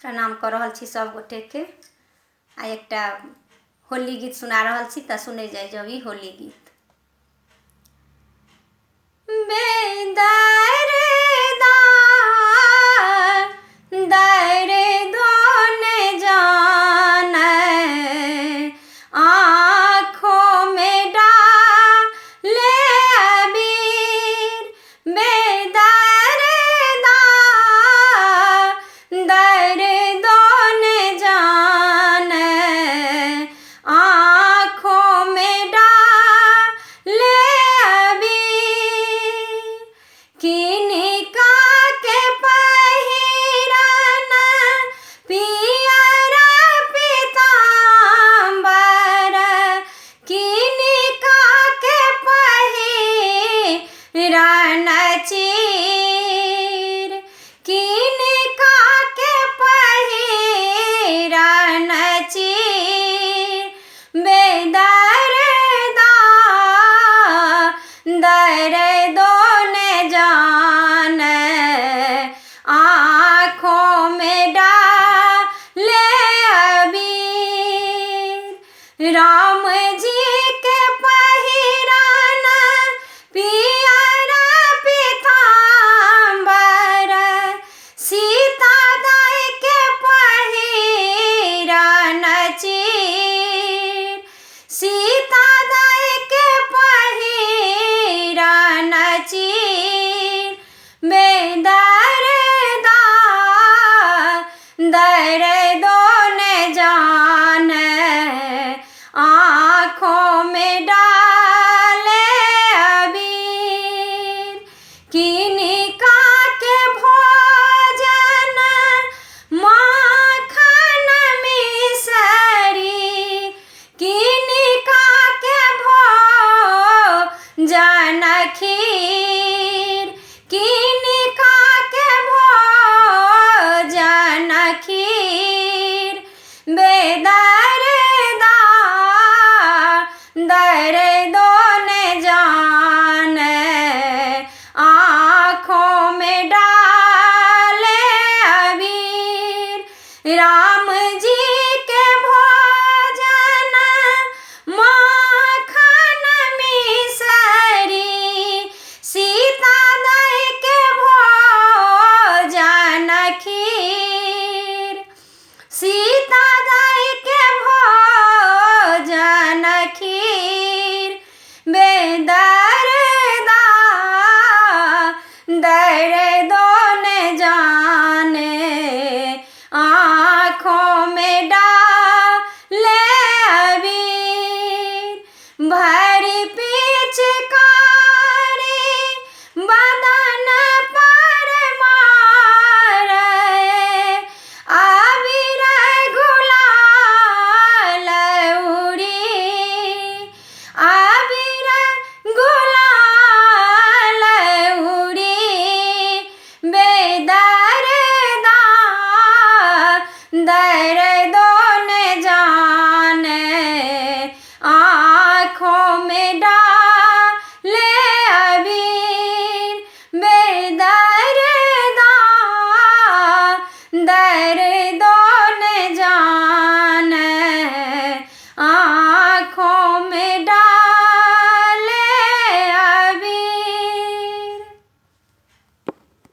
प्रणाम कर रहल छी सब गोटे के। आ एकटा होली गीत सुना रहल छी त सुने जाय जब ई होली गीत। राम जी के पहिरन पियर पीताम्बर, सीता दाई के पहिरन चीर, सीता दाई के पहिरन चीर। बेदर्दा दर्दो न जाने आँखों में डाले अबीर, किनिका के भोजन माखन मिसरी, किनिका के भोजन खीर, किनिका के भोजन खीर। बेदर्दा दर्दो न जाने आँखों में डाले अबीर। राम जी के भोजन माखन मिसरी, सीता दाई के भोजन खीर, सीता दाई के भोजन खीर। बेदर्दा दर्दो न जाने आँखों में डाले अबीर। भरी पिचकारी बदन पर मारे, अबीर गुलाल उड़ी, अबीर गुलाल उड़ी। बेदर्दा दर्दो